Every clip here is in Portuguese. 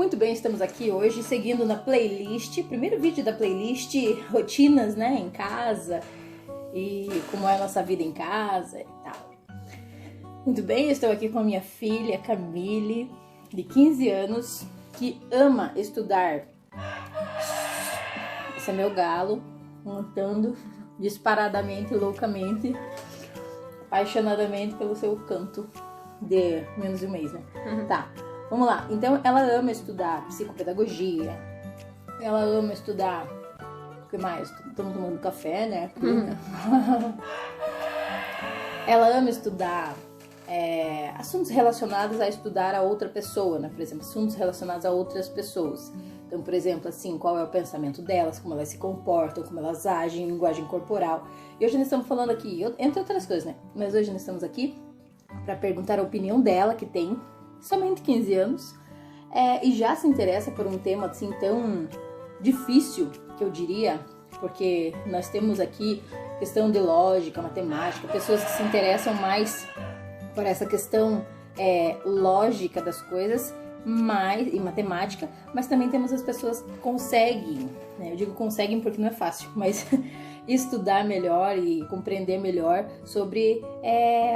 Muito bem, estamos aqui hoje seguindo na playlist, primeiro vídeo da playlist rotinas, né, em casa e como é a nossa vida em casa e tal. Muito bem, eu estou aqui com a minha filha Camille, de 15 anos, que ama estudar. Esse é meu galo, cantando disparadamente, loucamente, apaixonadamente pelo seu canto de menos de um mês, né? Tá. Vamos lá, então ela ama estudar psicopedagogia, ela ama estudar, o que mais? Estamos tomando café, né? Ela ama estudar assuntos relacionados a estudar a outra pessoa, né? Por exemplo, assuntos relacionados a outras pessoas. Então, por exemplo, assim, qual é o pensamento delas, como elas se comportam, como elas agem, linguagem corporal. E hoje nós estamos falando aqui, entre outras coisas, né? Mas hoje nós estamos aqui para perguntar a opinião dela, que tem somente 15 anos, e já se interessa por um tema assim tão difícil, que eu diria, porque nós temos aqui questão de lógica, matemática, pessoas que se interessam mais por essa questão lógica das coisas, e matemática, mas também temos as pessoas que conseguem, né? Eu digo conseguem porque não é fácil, mas estudar melhor e compreender melhor sobre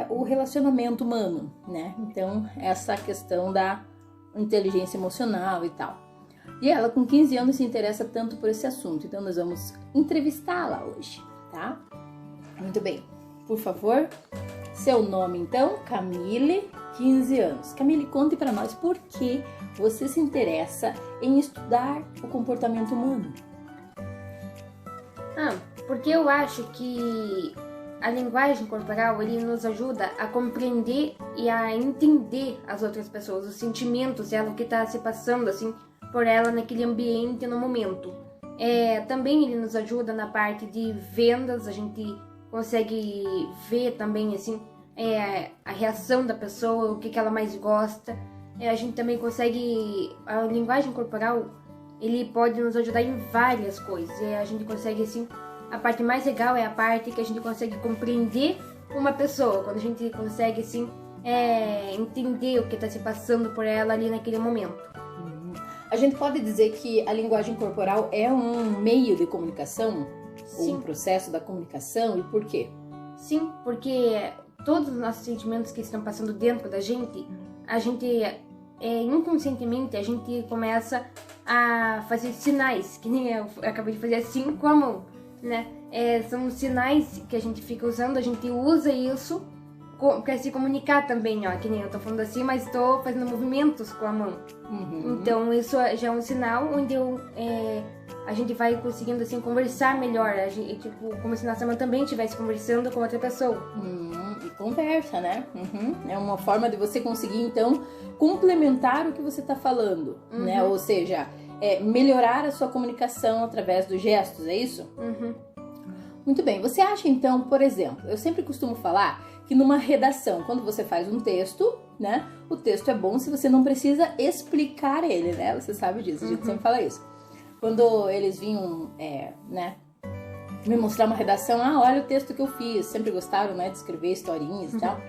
o relacionamento humano, né? Então, essa questão da inteligência emocional e tal. E ela, com 15 anos, se interessa tanto por esse assunto. Então, nós vamos entrevistá-la hoje, tá? Muito bem. Por favor, seu nome, então, Camille, 15 anos. Camille, conte para nós por que você se interessa em estudar o comportamento humano. Porque eu acho que a linguagem corporal, ele nos ajuda a compreender e a entender as outras pessoas, os sentimentos dela, o que está se passando assim por ela naquele ambiente, no momento. Também ele nos ajuda na parte de vendas, a gente consegue ver também assim a reação da pessoa, o que ela mais gosta. A gente também consegue, a linguagem corporal, ele pode nos ajudar em várias coisas, e a gente consegue assim. A parte mais legal é a parte que a gente consegue compreender uma pessoa, quando a gente consegue, assim, entender o que está se passando por ela ali naquele momento. A gente pode dizer que a linguagem corporal é um meio de comunicação? Sim. Ou um processo da comunicação? E por quê? Sim, porque todos os nossos sentimentos que estão passando dentro da gente, a gente, inconscientemente, a gente começa a fazer sinais, que nem eu acabei de fazer assim com a mão. Né? São sinais que a gente fica usando, a gente usa isso para se comunicar também, ó, que nem eu tô falando assim, mas tô fazendo movimentos com a mão. Então isso já é um sinal onde a gente vai conseguindo assim conversar melhor, tipo, como se nossa mãe também estivesse conversando com outra pessoa. E conversa, né? É uma forma de você conseguir então complementar o que você tá falando, né? Ou seja, melhorar a sua comunicação através dos gestos, é isso? Muito bem. Você acha então, por exemplo, eu sempre costumo falar que numa redação, quando você faz um texto, né? O texto é bom se você não precisa explicar ele, né? Você sabe disso, a gente sempre fala isso. Quando eles vinham, né? Me mostrar uma redação, olha o texto que eu fiz. Sempre gostaram, né? De escrever historinhas e tal.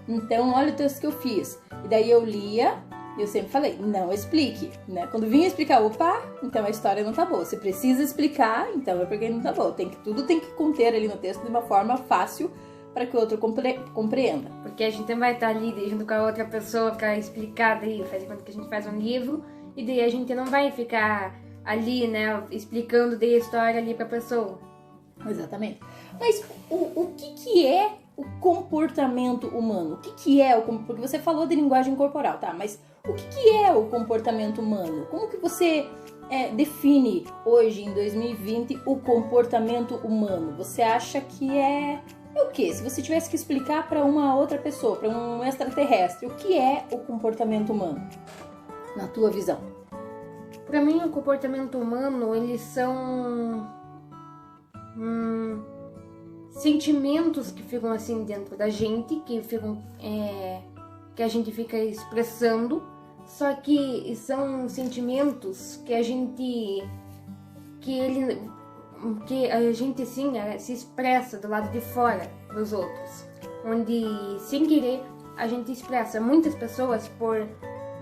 Então, olha o texto que eu fiz. E daí eu lia. Eu sempre falei, não explique, né? Quando vinha explicar, então a história não tá boa. Você precisa explicar, então é porque não tá boa. Tudo tem que conter ali no texto de uma forma fácil para que o outro compreenda. Porque a gente vai estar ali junto com a outra pessoa para explicar, daí faz quando que a gente faz um livro, e daí a gente não vai ficar ali, né, explicando daí a história ali pra pessoa. Exatamente. Mas o que é o comportamento humano? O que é porque você falou de linguagem corporal, tá? Mas o que é o comportamento humano? Como que você define hoje, em 2020, o comportamento humano? Você acha que é o quê? Se você tivesse que explicar para uma outra pessoa, para um extraterrestre, o que é o comportamento humano, na tua visão? Para mim, o comportamento humano, eles são sentimentos que ficam assim dentro da gente, que ficam que a gente fica expressando, só que são sentimentos que a gente sim se expressa do lado de fora dos outros, onde sem querer a gente expressa. Muitas pessoas, por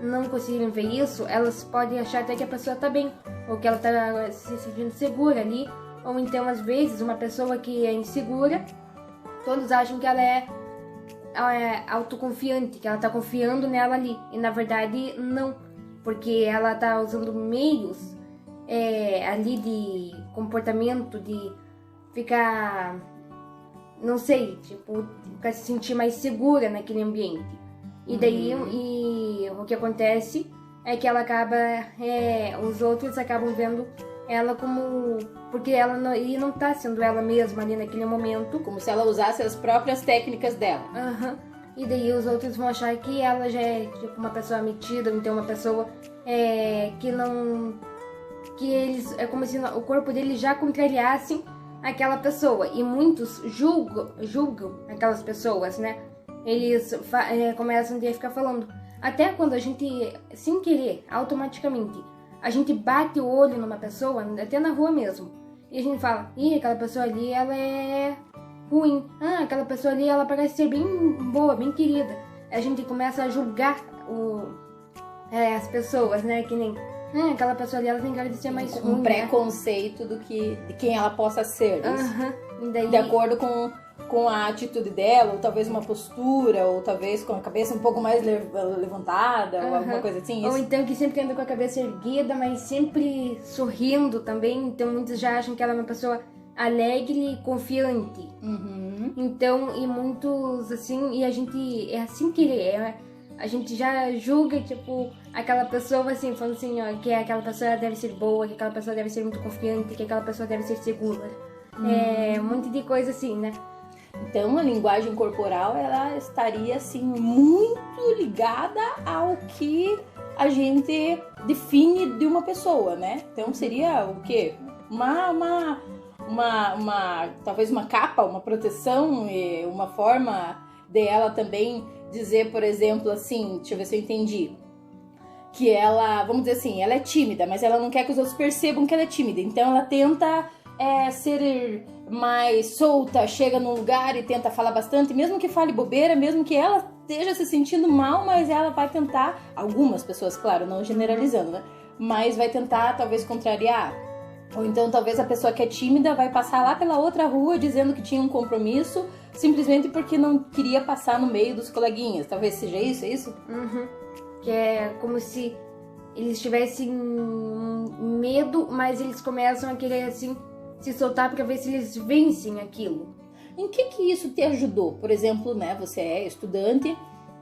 não conseguirem ver isso, elas podem achar até que a pessoa tá bem, ou que ela tá se sentindo segura ali, ou então às vezes uma pessoa que é insegura, todos acham que ela é autoconfiante, que ela tá confiando nela ali, e na verdade não, porque ela tá usando meios ali de comportamento, de ficar, não sei, tipo, ficar se sentir mais segura naquele ambiente. E daí, e o que acontece é que ela acaba, os outros acabam vendo ela como, porque ela não tá sendo ela mesma ali naquele momento. Como se ela usasse as próprias técnicas dela. E daí os outros vão achar que ela já é tipo uma pessoa metida, ou então uma pessoa que não, que eles, é como se o corpo deles já contrariassem aquela pessoa. E muitos julgam aquelas pessoas, né? Eles começam a ficar falando. Até quando a gente, sem querer, automaticamente, a gente bate o olho numa pessoa, até na rua mesmo, e a gente fala, aquela pessoa ali, ela é ruim. Aquela pessoa ali, ela parece ser bem boa, bem querida. A gente começa a julgar as pessoas, né? Que nem, aquela pessoa ali, ela tem cara de ser mais ruim. Um preconceito de quem ela possa ser. E daí, de acordo com a atitude dela, ou talvez uma postura, ou talvez com a cabeça um pouco mais levantada, ou alguma coisa assim. Ou então que sempre anda com a cabeça erguida, mas sempre sorrindo também. Então muitos já acham que ela é uma pessoa alegre e confiante. Então, e muitos assim, e a gente é assim querer, a gente já julga, tipo, aquela pessoa assim, falando assim, ó, que aquela pessoa deve ser boa, que aquela pessoa deve ser muito confiante, que aquela pessoa deve ser segura. Um monte de coisa assim, né? Então, a linguagem corporal, ela estaria, assim, muito ligada ao que a gente define de uma pessoa, né? Então, seria o quê? Talvez uma capa, uma proteção, e uma forma de ela também dizer, por exemplo, assim, deixa eu ver se eu entendi, que ela, vamos dizer assim, ela é tímida, mas ela não quer que os outros percebam que ela é tímida, então ela tenta ser mais solta, chega num lugar e tenta falar bastante, mesmo que fale bobeira, mesmo que ela esteja se sentindo mal, mas ela vai tentar, algumas pessoas, claro, não generalizando, né? Mas vai tentar, talvez, contrariar. Ou então, talvez a pessoa que é tímida vai passar lá pela outra rua dizendo que tinha um compromisso, simplesmente porque não queria passar no meio dos coleguinhas. Talvez seja isso, é isso? Que é como se eles tivessem medo, mas eles começam a querer, assim, se soltar para ver se eles vencem aquilo. Em que isso te ajudou? Por exemplo, né, você é estudante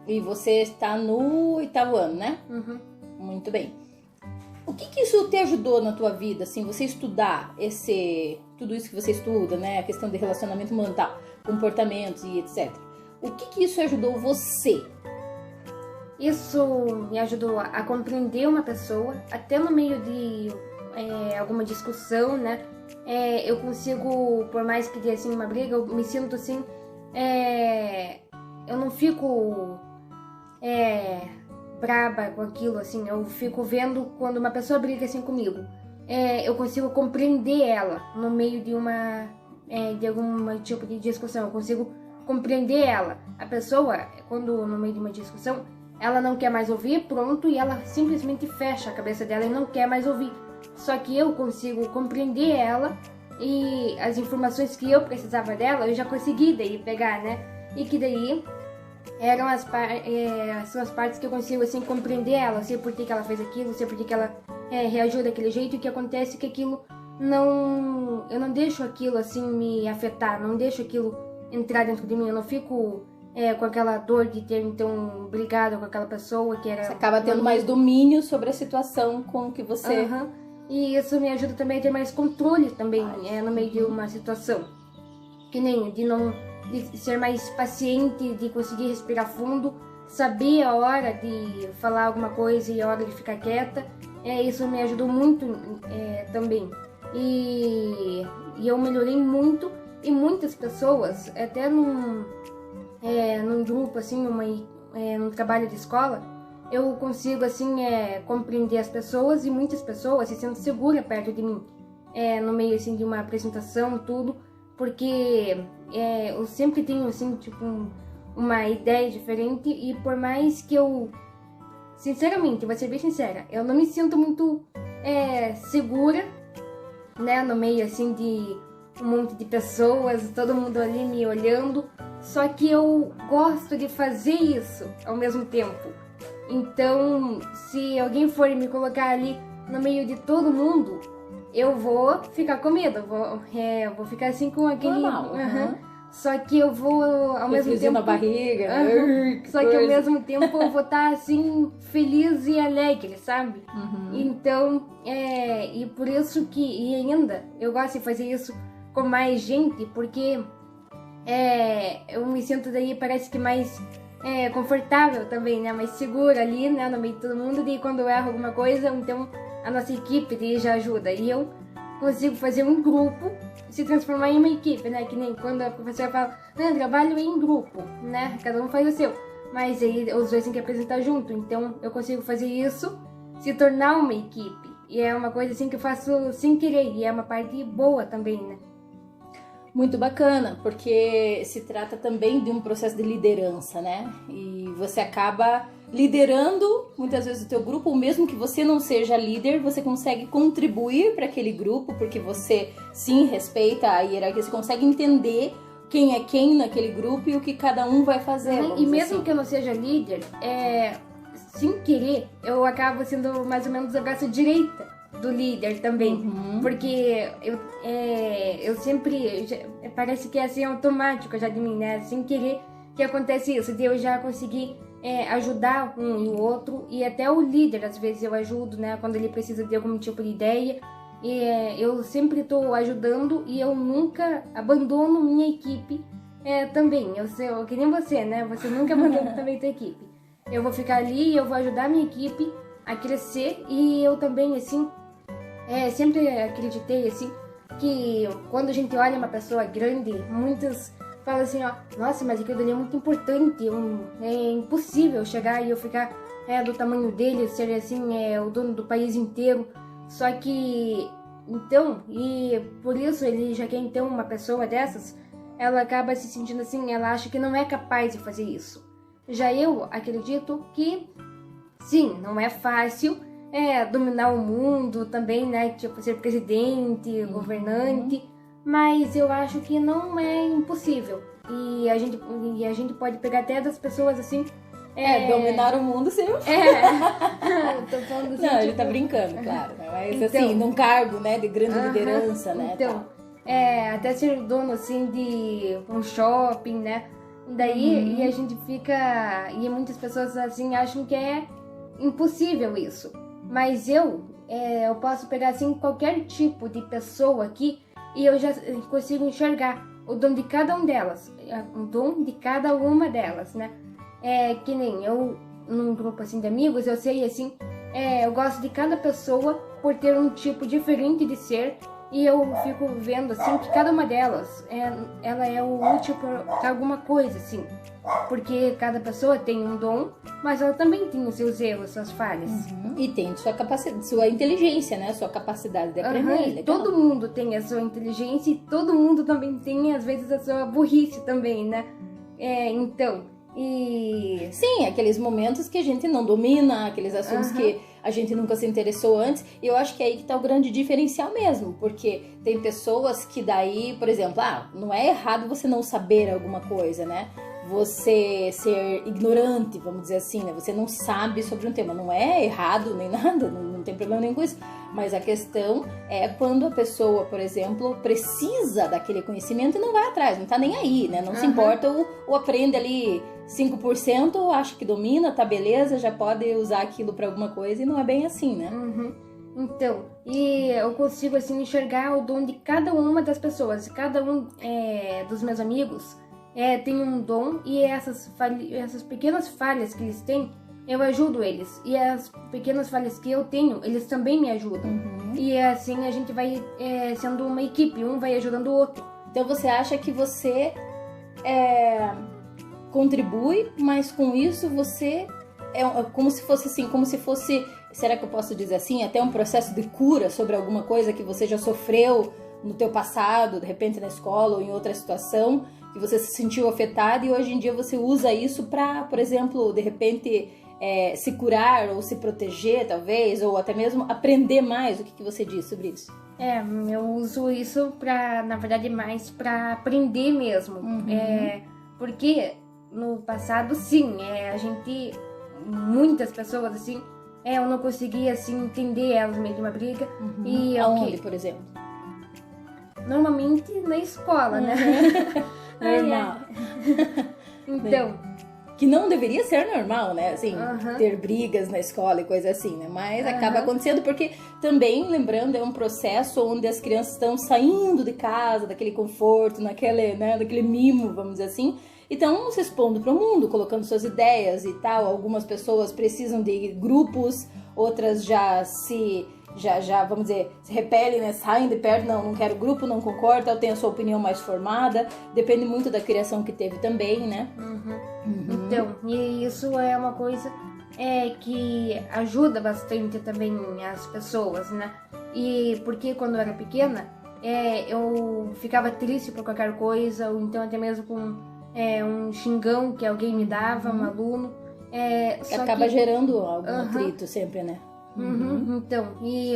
e você está no 8º ano, né? Muito bem. O que isso te ajudou na tua vida, assim, você estudar tudo isso que você estuda, né, a questão de relacionamento mental, comportamentos e etc. O que isso ajudou você? Isso me ajudou a compreender uma pessoa, até no meio de alguma discussão, né? Eu consigo, por mais que dê assim uma briga, eu me sinto assim, eu não fico braba com aquilo, assim, eu fico vendo quando uma pessoa briga assim comigo, eu consigo compreender ela no meio de de algum tipo de discussão, eu consigo compreender ela. A pessoa, quando no meio de uma discussão, ela não quer mais ouvir, pronto, e ela simplesmente fecha a cabeça dela e não quer mais ouvir. Só que eu consigo compreender ela e as informações que eu precisava dela, eu já consegui daí pegar, né? E que daí são as partes que eu consigo, assim, compreender ela, sei por que ela fez aquilo, sei por que ela reagiu daquele jeito, e o que acontece é que aquilo eu não deixo aquilo, assim, me afetar, não deixo aquilo entrar dentro de mim, eu não fico com aquela dor de ter, então, brigado com aquela pessoa que era... Você acaba tendo mais domínio sobre a situação com que você... E isso me ajuda também a ter mais controle também no meio de uma situação. Que nem de ser mais paciente, de conseguir respirar fundo, saber a hora de falar alguma coisa e a hora de ficar quieta. Isso me ajudou muito também. E eu melhorei muito, e muitas pessoas, até num grupo, assim, num trabalho de escola, eu consigo, assim, compreender as pessoas, e muitas pessoas se sentem seguras perto de mim, no meio, assim, de uma apresentação, tudo, porque eu sempre tenho, assim, tipo, uma ideia diferente, e por mais que eu sinceramente, vou ser bem sincera, eu não me sinto muito segura, né, no meio assim de um monte de pessoas, todo mundo ali me olhando, só que eu gosto de fazer isso ao mesmo tempo. Então, se alguém for me colocar ali no meio de todo mundo, eu vou ficar com medo, eu vou ficar assim com aquele... Normal. Só que eu vou ao mesmo tempo... na barriga. Só que ao mesmo tempo eu vou estar assim, feliz e alegre, sabe? Então, e por isso que, e ainda, eu gosto de fazer isso com mais gente, porque eu me sinto daí, parece que mais confortável também, né? Mais segura ali, né? No meio de todo mundo, e quando eu erro alguma coisa, então a nossa equipe daí já ajuda. E eu consigo fazer um grupo se transformar em uma equipe, né? Que nem quando a professora fala, não, trabalho em grupo, né? Cada um faz o seu. Mas aí os dois têm que apresentar junto. Então eu consigo fazer isso, se tornar uma equipe. E é uma coisa assim que eu faço sem querer. E é uma parte boa também, né? Muito bacana, porque se trata também de um processo de liderança, né? E você acaba liderando muitas vezes o teu grupo, ou mesmo que você não seja líder, você consegue contribuir para aquele grupo, porque você sim respeita a hierarquia, você consegue entender quem é quem naquele grupo e o que cada um vai fazer. E mesmo que eu não seja líder, sem querer, eu acabo sendo mais ou menos a braça direita do líder também, porque eu sempre, parece que é assim automático já de mim, né, sem querer que acontece isso, de eu já conseguir ajudar um e o outro, e até o líder às vezes eu ajudo, né, quando ele precisa de algum tipo de ideia, e eu sempre estou ajudando e eu nunca abandono minha equipe também, eu que nem você, né, você nunca abandona também tua equipe, eu vou ficar ali e eu vou ajudar minha equipe a crescer, e eu também, assim, sempre acreditei, assim, que quando a gente olha uma pessoa grande, muitos falam assim, ó, nossa, mas aquilo ali é muito importante, é impossível chegar e eu ficar do tamanho dele, ser assim, o dono do país inteiro, só que, então, e por isso ele já quer então uma pessoa dessas, ela acaba se sentindo assim, ela acha que não é capaz de fazer isso. Já eu acredito que, sim, não é fácil dominar o mundo também, né? Tipo, ser presidente, governante, mas eu acho que não é impossível. E a gente pode pegar até das pessoas assim. Dominar o mundo seria um... Tô falando assim, não, ele tá brincando, claro. Mas então, assim, num cargo, né, de grande liderança, né? Então, até ser dono assim de um shopping, né? Daí, e a gente fica... E muitas pessoas assim acham que é impossível isso. Mas eu posso pegar assim qualquer tipo de pessoa aqui e eu já consigo enxergar o dom de cada um delas. O dom de cada uma delas, né? Que nem eu, num grupo assim de amigos, eu sei assim... eu gosto de cada pessoa por ter um tipo diferente de ser. E eu fico vendo assim que cada uma delas ela é útil para alguma coisa, assim. Porque cada pessoa tem um dom, mas ela também tem os seus erros, suas falhas. E tem sua capacidade, sua inteligência, né? Sua capacidade de aprender. Todo mundo tem a sua inteligência e todo mundo também tem, às vezes, a sua burrice também, né? Então, e... Sim, aqueles momentos que a gente não domina, aqueles assuntos que a gente nunca se interessou antes. E eu acho que é aí que tá o grande diferencial mesmo. Porque tem pessoas que daí, por exemplo, não é errado você não saber alguma coisa, né? Você ser ignorante, vamos dizer assim, né? Você não sabe sobre um tema. Não é errado nem nada, não tem problema nenhum com isso. Mas a questão é quando a pessoa, por exemplo, precisa daquele conhecimento e não vai atrás, não tá nem aí, né? Não se importa ou aprende ali 5%, acha que domina, tá beleza, já pode usar aquilo pra alguma coisa e não é bem assim, né? Então, e eu consigo assim enxergar o dom de cada uma das pessoas. Cada um dos meus amigos tem um dom e essas pequenas falhas que eles têm, eu ajudo eles. E as pequenas falhas que eu tenho, eles também me ajudam. E assim a gente vai sendo uma equipe, um vai ajudando o outro. Então você acha que você contribui, mas com isso você como se fosse assim, será que eu posso dizer assim, até um processo de cura sobre alguma coisa que você já sofreu no teu passado, de repente na escola ou em outra situação, que você se sentiu afetado e hoje em dia você usa isso para, por exemplo, de repente se curar ou se proteger, talvez, ou até mesmo aprender mais? O que você diz sobre isso? Eu uso isso na verdade, mais pra aprender mesmo. Porque no passado, sim, muitas pessoas, assim, eu não conseguia, assim, entender elas no meio de uma briga. E aonde, por exemplo? Normalmente na escola, né? Normal. Então... Que não deveria ser normal, né? Assim, ter brigas na escola e coisa assim, né? Mas acaba acontecendo porque também, lembrando, é um processo onde as crianças estão saindo de casa, daquele conforto, daquele mimo, vamos dizer assim, e estão se expondo para o mundo, colocando suas ideias e tal. Algumas pessoas precisam de grupos, outras já vamos dizer, se repelem, né? Saem de perto, não quero grupo, não concordo, eu tenho a sua opinião mais formada. Depende muito da criação que teve também, né? Então, e isso é uma coisa que ajuda bastante também as pessoas, né? E porque quando eu era pequena, eu ficava triste por qualquer coisa, ou então até mesmo com um xingão que alguém me dava, um aluno. Acaba gerando algum atrito sempre, né? Então, e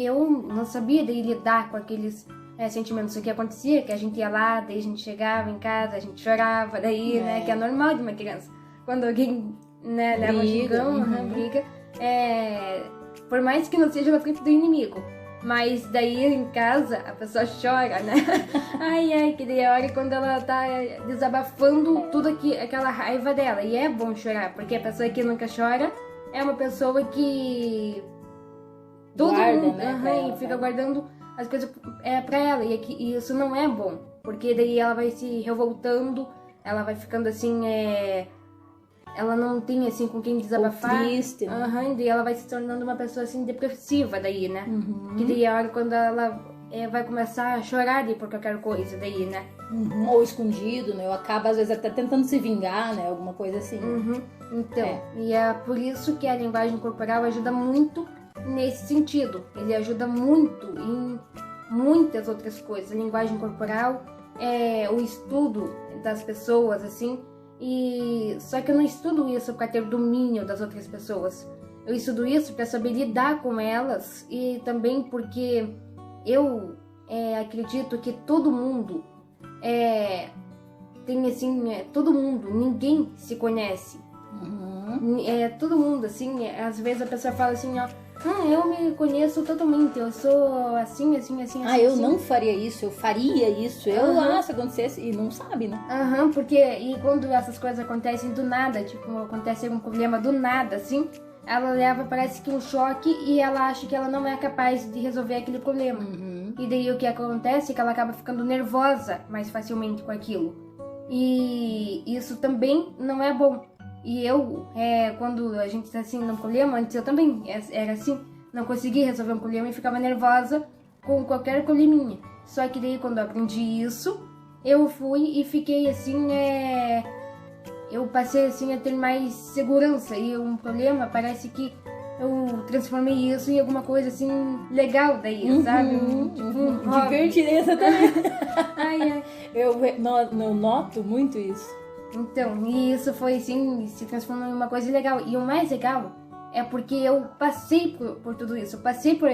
eu não sabia daí lidar com aqueles sentimentos. O que acontecia, que a gente ia lá, daí a gente chegava em casa, a gente chorava, daí, né, que é normal de uma criança. Quando alguém, né, leva um xingão, briga, por mais que não seja na frente do inimigo, mas daí em casa a pessoa chora, né? Que daí é a hora quando ela tá desabafando tudo aquela raiva dela. E é bom chorar, porque a pessoa que nunca chora é uma pessoa que todo guarda, mundo né, fica guardando as coisas pra ela. E isso não é bom, porque daí ela vai se revoltando, ela vai ficando assim, ela não tem assim com quem desabafar. Ou triste, né? E daí ela vai se tornando uma pessoa assim depressiva daí, né? Que daí é a hora quando ela vai começar a chorar por qualquer coisa daí, né? Ou escondido, né? Ou acaba às vezes até tentando se vingar, né? Alguma coisa assim. Então, e é por isso que a linguagem corporal ajuda muito nesse sentido. Ele ajuda muito em muitas outras coisas. A linguagem corporal o estudo das pessoas, assim. E só que eu não estudo isso para ter domínio das outras pessoas. Eu estudo isso para saber lidar com elas, e também porque eu acredito que todo mundo tem assim, todo mundo, ninguém se conhece. Todo mundo, assim, às vezes a pessoa fala assim, ó, eu me conheço totalmente, eu sou assim, assim, assim, eu assim. não faria isso, eu faria isso, se acontecesse, e não sabe, né? Porque, e quando essas coisas acontecem do nada, tipo, acontece algum problema do nada, assim, ela leva, parece que um choque, e ela acha que ela não é capaz de resolver aquele problema. E daí o que acontece é que ela acaba ficando nervosa mais facilmente com aquilo. E isso também não é bom. E eu, quando a gente tá assim num problema, antes eu também era assim, não conseguia resolver um problema e ficava nervosa com qualquer probleminha. Só que daí quando eu aprendi isso, eu fui e fiquei assim, eu passei assim a ter mais segurança. E um problema, parece que eu transformei isso em alguma coisa assim legal daí, sabe? Tipo, divertido, exatamente. Eu noto muito isso. Então, e isso foi assim, se transformou em uma coisa legal. E o mais legal é porque eu passei por tudo isso. Eu passei por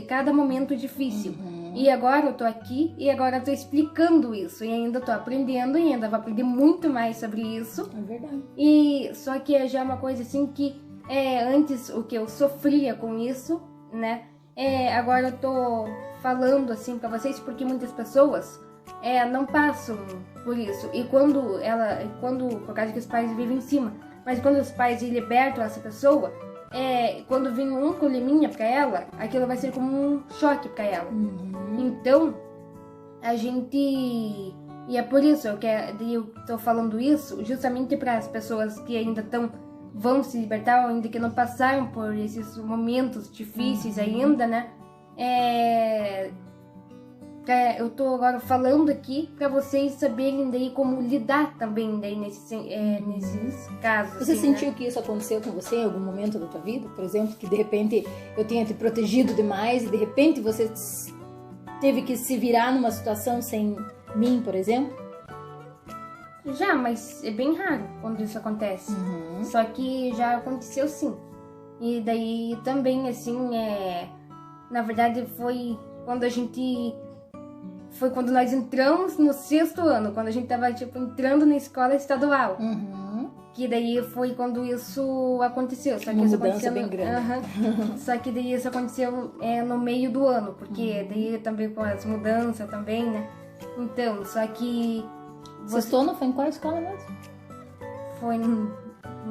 cada momento difícil. E agora eu tô aqui e agora eu tô explicando isso. E ainda tô aprendendo e ainda vou aprender muito mais sobre isso. É verdade. E só que já é uma coisa assim que antes o que eu sofria com isso, né? Agora eu tô falando assim pra vocês porque muitas pessoas não passam por isso. E quando por causa que os pais vivem em cima, mas quando os pais libertam essa pessoa, quando vem um probleminha pra ela, aquilo vai ser como um choque pra ela. Então, a gente... E é por isso que eu tô falando isso, justamente para as pessoas que ainda vão se libertar, ou ainda que não passaram por esses momentos difíceis ainda, né? Eu tô agora falando aqui para vocês saberem daí como lidar também daí nesses casos. Você assim, sentiu né? que isso aconteceu com você em algum momento da tua vida? Por exemplo, que de repente eu tenha te protegido demais e de repente você teve que se virar numa situação sem mim, por exemplo? Já, mas é bem raro quando isso acontece. Uhum. Só que já aconteceu sim. E daí também, assim, na verdade foi quando a gente... Foi quando nós entramos no 6º ano, quando a gente tava, tipo, entrando na escola estadual. Uhum. Que daí foi quando isso aconteceu. Só que Uma isso mudança aconteceu bem grande. Aham. Só que daí isso aconteceu no meio do ano, porque daí também com as mudanças também, né? Então, só que... Sexto ano foi em qual escola mesmo? Foi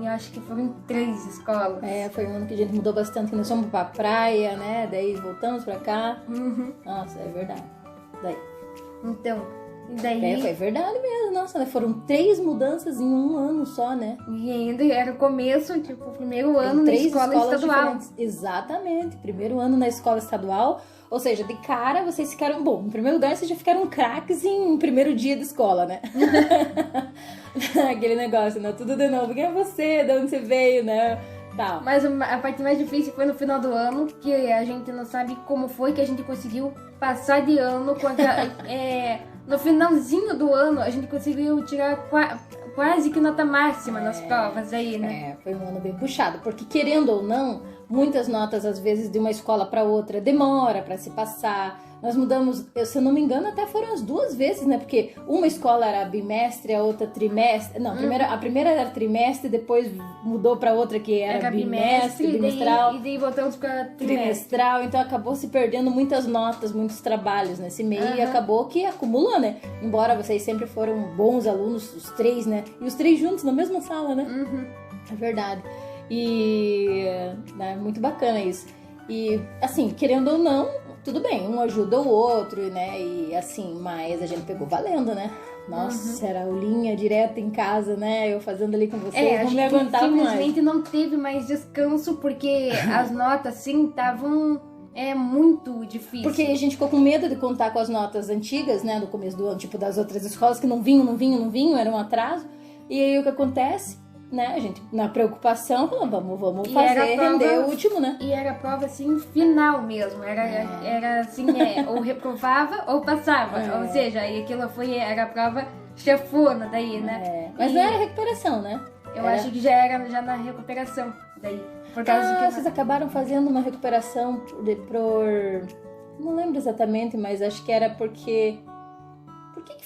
eu acho que foram 3 escolas. Foi um ano que a gente mudou bastante, que nós fomos pra praia, né? Daí voltamos pra cá. Uhum. Nossa, é verdade. Daí. Então, e daí... Foi verdade mesmo, nossa, né? Foram 3 mudanças em um ano só, né? E ainda era o começo, tipo, o primeiro ano na 3 escola escolas estadual. diferentes. Exatamente, primeiro ano na escola estadual. Ou seja, de cara vocês ficaram, bom, em primeiro lugar vocês já ficaram craques em primeiro dia de escola, né? Aquele negócio, né? Tudo de novo, quem é você, de onde você veio, né? Tal. Mas a parte mais difícil foi no final do ano, que a gente não sabe como foi que a gente conseguiu passar de ano com no finalzinho do ano a gente conseguiu tirar quase que nota máxima nas provas aí, né? Foi um ano bem puxado, porque querendo ou não, muitas notas às vezes de uma escola para outra demora para se passar. Nós mudamos, se eu não me engano, até foram as 2 vezes, né? Porque uma escola era bimestre, a outra trimestre. Não, a primeira era trimestre, depois mudou para outra que era bimestre, bimestral. E daí voltamos para trimestral. Então acabou se perdendo muitas notas, muitos trabalhos nesse meio e acabou que acumulou, né? Embora vocês sempre foram bons alunos, os 3, né? E os 3 juntos na mesma sala, né? Uhum. É verdade. E é muito bacana isso. E assim, querendo ou não, tudo bem, um ajuda o outro, né? E assim, mas a gente pegou valendo, né? Nossa, era aulinha direta em casa, né? Eu fazendo ali com vocês, não me aguentava mais. Simplesmente não teve mais descanso, porque as notas, assim, estavam muito difíceis. Porque a gente ficou com medo de contar com as notas antigas, né? No começo do ano, tipo das outras escolas que não vinham, era um atraso. E aí o que acontece? Né? A gente, na preocupação, falou, vamos fazer render o último, né? E era prova, assim, final mesmo. Era assim, ou reprovava ou passava. Ou seja, aí aquilo era a prova chefona daí, né? Mas não era recuperação, né? Eu acho que já era na recuperação daí. Por causa que vocês acabaram fazendo uma recuperação por... Não lembro exatamente, mas acho que era porque...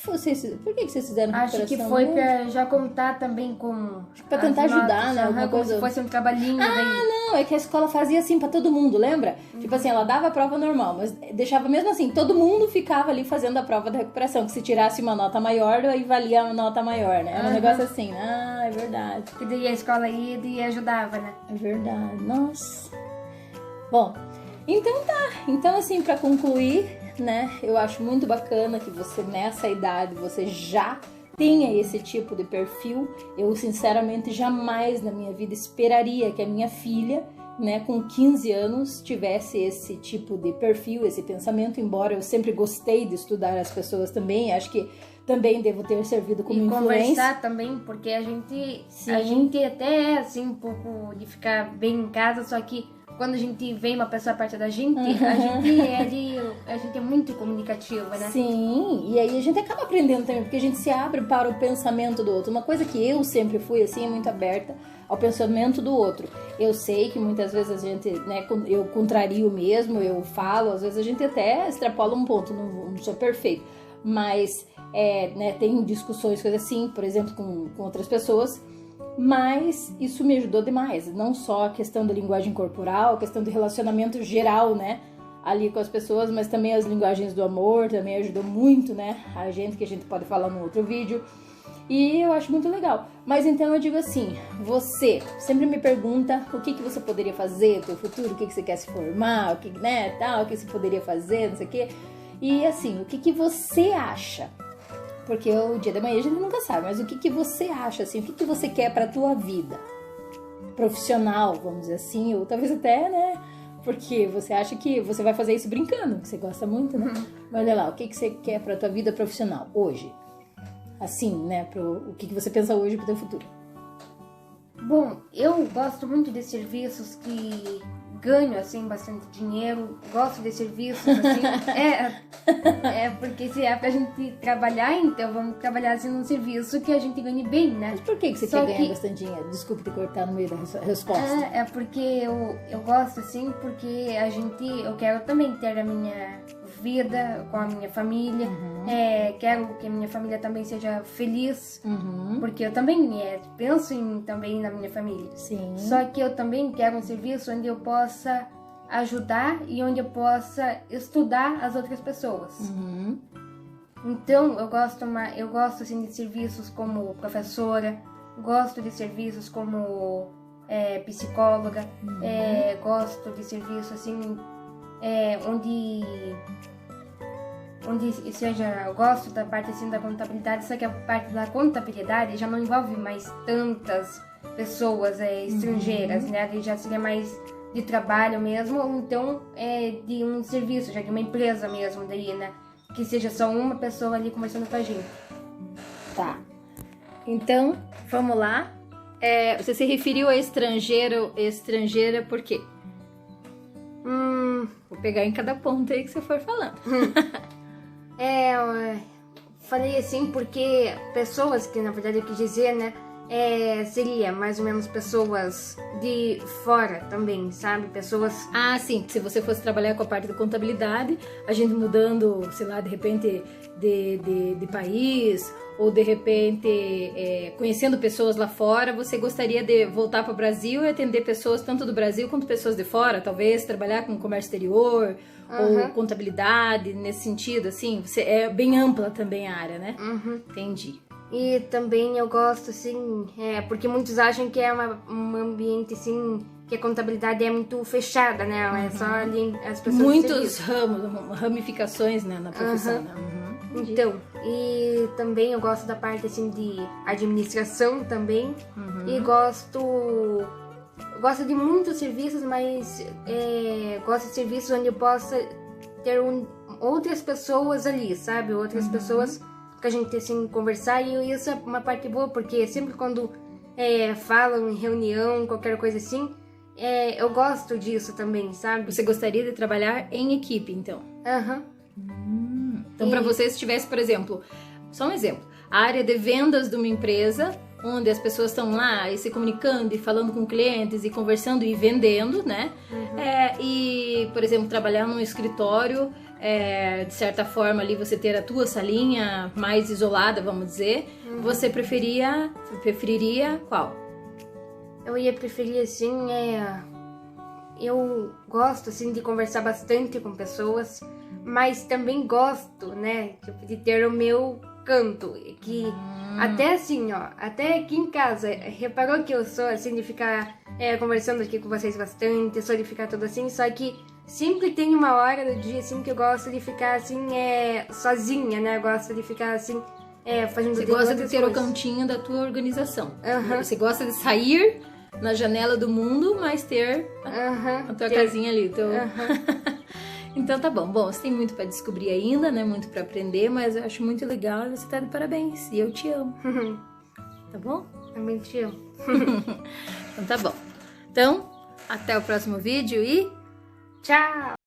Por que vocês fizeram recuperação? Acho que foi pra já contar também com... Pra tentar ajudar, né? Alguma como coisa... se fosse um trabalhinho daí. Não, é que a escola fazia assim pra todo mundo, lembra? Tipo assim, ela dava a prova normal, mas deixava mesmo assim, todo mundo ficava ali fazendo a prova da recuperação, que se tirasse uma nota maior, aí valia a nota maior, né? Era um negócio assim, é verdade. Que daí a escola ia e ajudava, né? É verdade, nossa. Bom, então tá. Então assim, pra concluir, né, eu acho muito bacana que você nessa idade, você já tenha esse tipo de perfil. Eu sinceramente jamais na minha vida esperaria que a minha filha, né, com 15 anos tivesse esse tipo de perfil, esse pensamento, embora eu sempre gostei de estudar as pessoas também, acho que também devo ter servido como influência. E conversar também, porque a gente até assim um pouco de ficar bem em casa, só que quando a gente vê uma pessoa perto da gente, a gente é muito comunicativa, né? Sim, e aí a gente acaba aprendendo também, porque a gente se abre para o pensamento do outro. Uma coisa que eu sempre fui, assim, muito aberta ao pensamento do outro. Eu sei que muitas vezes a gente, né, eu contrario mesmo, eu falo, às vezes a gente até extrapola um ponto, não sou perfeito, mas né, tem discussões, coisas assim, por exemplo, com outras pessoas. Mas isso me ajudou demais, não só a questão da linguagem corporal, a questão do relacionamento geral, né, ali com as pessoas, mas também as linguagens do amor, também ajudou muito, né, a gente, que a gente pode falar no outro vídeo, e eu acho muito legal. Mas então eu digo assim, você sempre me pergunta o que você poderia fazer no seu futuro, o que você quer se formar, o que, né, tal, o que você poderia fazer, não sei o quê, e assim, o que você acha? Porque o dia da manhã a gente nunca sabe, mas o que você acha, assim, o que você quer pra tua vida? Profissional, vamos dizer assim, ou talvez até, né? Porque você acha que você vai fazer isso brincando, que você gosta muito, né? Mas olha lá, o que você quer pra tua vida profissional hoje? Assim, né? O que você pensa hoje pro teu futuro? Bom, eu gosto muito de serviços que ganho, assim, bastante dinheiro, gosto de serviços, assim. Porque se é pra gente trabalhar, então vamos trabalhar assim num serviço que a gente ganhe bem, né? Mas por que você quer ganhar bastante dinheiro? Desculpe te cortar no meio da resposta. É porque eu gosto, assim, porque eu quero também ter a minha vida com a minha família. Quero que a minha família também seja feliz, porque eu também penso também na minha família. Sim. Só que eu também quero um serviço onde eu possa ajudar e onde eu possa estudar as outras pessoas. Então eu gosto assim de serviços como professora, gosto de serviços como psicóloga, gosto de serviços assim onde seja, eu gosto da parte assim da contabilidade, só que a parte da contabilidade já não envolve mais tantas pessoas estrangeiras, né? Ali já seria mais de trabalho mesmo, ou então de um serviço, já de uma empresa mesmo daí, né? Que seja só uma pessoa ali conversando com a gente. Tá. Então, vamos lá. Você se referiu a estrangeira por quê? Vou pegar em cada ponto aí que você for falando. Eu falei assim porque pessoas que, na verdade, eu quis dizer, né? Seria mais ou menos pessoas de fora também, sabe? Pessoas... Ah, sim. Se você fosse trabalhar com a parte da contabilidade, a gente mudando, sei lá, de repente de país, ou de repente conhecendo pessoas lá fora, você gostaria de voltar para o Brasil e atender pessoas tanto do Brasil quanto pessoas de fora, talvez trabalhar com comércio exterior ou contabilidade, nesse sentido, assim? É bem ampla também a área, né? Entendi. E também eu gosto, assim, porque muitos acham que é um ambiente, assim, que a contabilidade é muito fechada, né? É só ali as pessoas... Muitos ramificações, né, na profissão, né? Então, e também eu gosto da parte, assim, de administração também. E gosto de muitos serviços, mas gosto de serviços onde eu possa ter outras pessoas ali, sabe? Outras pessoas que a gente, assim, conversar. E isso é uma parte boa, porque sempre quando falam em reunião, qualquer coisa assim, eu gosto disso também, sabe? Você gostaria de trabalhar em equipe, então? Então, para você, se tivesse, por exemplo, só um exemplo, a área de vendas de uma empresa, onde as pessoas estão lá e se comunicando e falando com clientes e conversando e vendendo, né? E, por exemplo, trabalhar num escritório, de certa forma ali você ter a tua salinha mais isolada, vamos dizer, você preferiria qual? Eu ia preferir, assim, eu gosto, assim, de conversar bastante com pessoas, mas também gosto, né, tipo, de ter o meu canto, que até assim, ó, até aqui em casa, reparou que eu sou, assim, de ficar conversando aqui com vocês bastante, sou de ficar tudo assim, só que sempre tem uma hora do dia, assim, que eu gosto de ficar, assim, sozinha, né, eu gosto de ficar, assim, fazendo Você gosta de ter o cantinho da tua organização. Você gosta de sair na janela do mundo, mas ter a tua casinha ali. Então tá bom. Bom, você tem muito pra descobrir ainda, né? Muito pra aprender, mas eu acho muito legal e você tá de parabéns. E eu te amo. Tá bom? Também te amo. Então tá bom. Então, até o próximo vídeo e tchau!